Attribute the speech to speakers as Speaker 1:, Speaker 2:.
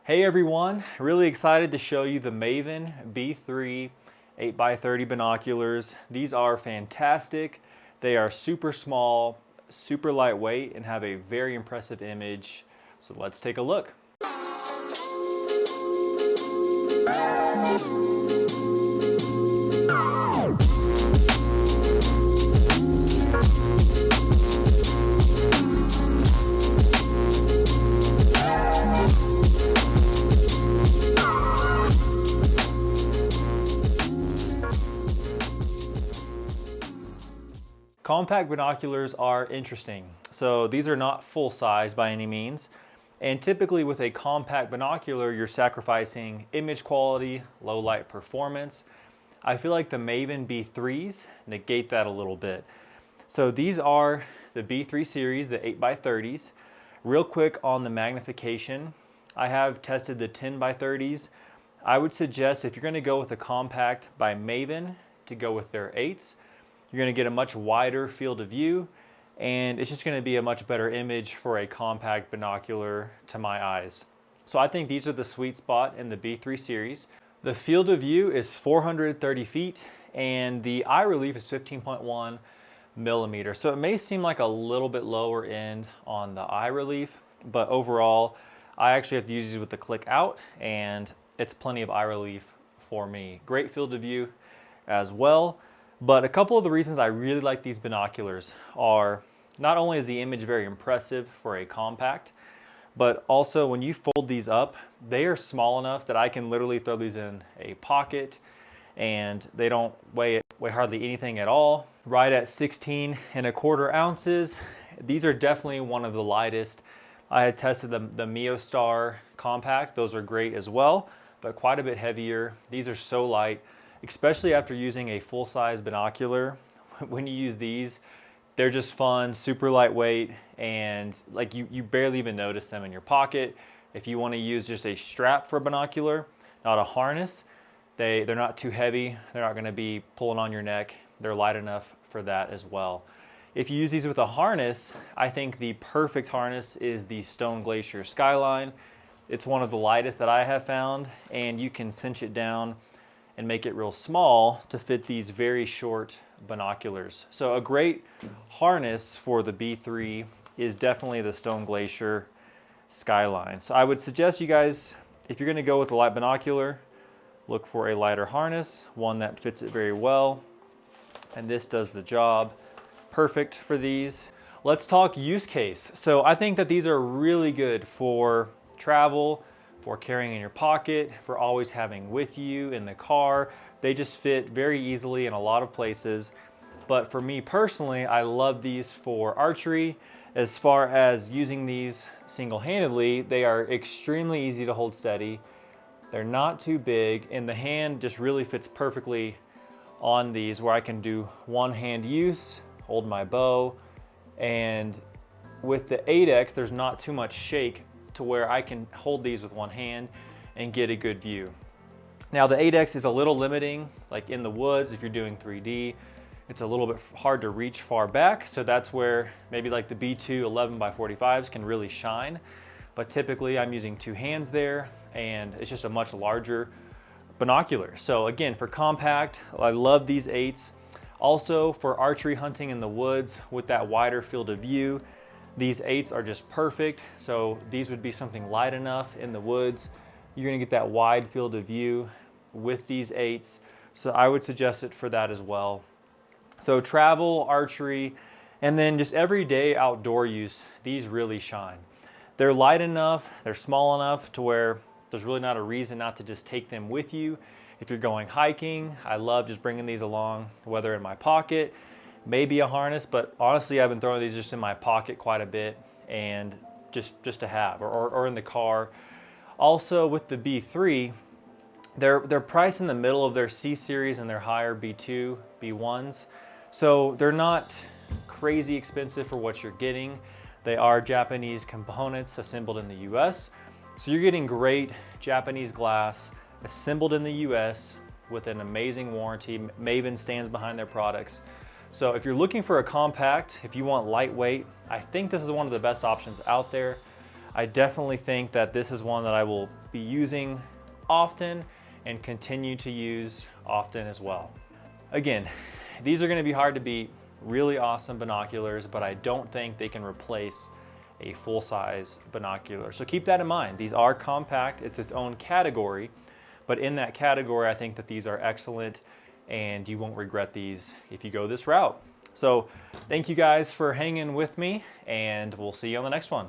Speaker 1: Hey everyone, really excited to show you the Maven B3 8x30 binoculars. These are fantastic. They are super small, super lightweight, and have a very impressive image. So let's take a look. Compact binoculars are interesting. So these are not full size by any means. And typically with a compact binocular, you're sacrificing image quality, low light performance. I feel like the Maven B3s negate that a little bit. So these are the B3 series, the 8x30s. Real quick on the magnification, I have tested the 10x30s. I would suggest if you're gonna go with a compact by Maven to go with their 8s. You're going to get a much wider field of view, and it's just going to be a much better image for a compact binocular to my eyes. So I think these are the sweet spot in the B3 series. The field of view is 430 feet, and the eye relief is 15.1 millimeters. So it may seem like a little bit lower end on the eye relief, but overall, I actually have to use these with the click out, and it's plenty of eye relief for me. Great field of view as well. But a couple of the reasons I really like these binoculars are not only is the image very impressive for a compact, but also when you fold these up, they are small enough that I can literally throw these in a pocket and they don't weigh hardly anything at all. Right at 16.25 ounces. These are definitely one of the lightest. I had tested the MioStar compact. Those are great as well, but quite a bit heavier. These are so light. Especially after using a full-size binocular. When you use these, they're just fun, super lightweight, and like you barely even notice them in your pocket. If you want to use just a strap for a binocular, not a harness, they're not too heavy. They're not going to be pulling on your neck. They're light enough for that as well. If you use these with a harness, I think the perfect harness is the Stone Glacier Skyline. It's one of the lightest that I have found, and you can cinch it down and make it real small to fit these very short binoculars. So a great harness for the B3 is definitely the Stone Glacier Skyline. So I would suggest you guys, if you're gonna go with a light binocular, look for a lighter harness, one that fits it very well. And this does the job. Perfect for these. Let's talk use case. So I think that these are really good for travel, for carrying in your pocket, for always having with you in the car. They just fit very easily in a lot of places. But for me personally, I love these for archery. As far as using these single-handedly, they are extremely easy to hold steady. They're not too big, and the hand just really fits perfectly on these where I can do one-hand use, hold my bow, and with the 8X, there's not too much shake to where I can hold these with one hand and get a good view. Now the 8X is a little limiting, like in the woods, if you're doing 3D, it's a little bit hard to reach far back. So that's where maybe like the B2 11x45s can really shine. But typically I'm using two hands there, and it's just a much larger binocular. So again, for compact, I love these 8s. Also for archery hunting in the woods with that wider field of view, these 8s are just perfect. So these would be something light enough in the woods. You're gonna get that wide field of view with these 8s. So I would suggest it for that as well. So travel, archery, and then just everyday outdoor use, these really shine. They're light enough, they're small enough to where there's really not a reason not to just take them with you. If you're going hiking, I love just bringing these along, whether in my pocket, maybe a harness, but honestly, I've been throwing these just in my pocket quite a bit and just to have, or in the car. Also with the B3, they're priced in the middle of their C series and their higher B2, B1s. So they're not crazy expensive for what you're getting. They are Japanese components assembled in the US. So you're getting great Japanese glass assembled in the US with an amazing warranty. Maven stands behind their products. So if you're looking for a compact, if you want lightweight, I think this is one of the best options out there. I definitely think that this is one that I will be using often and continue to use often as well. Again, these are going to be hard to beat, really awesome binoculars, but I don't think they can replace a full-size binocular. So keep that in mind. These are compact, it's its own category, but in that category, I think that these are excellent and you won't regret these if you go this route. So thank you guys for hanging with me, and we'll see you on the next one.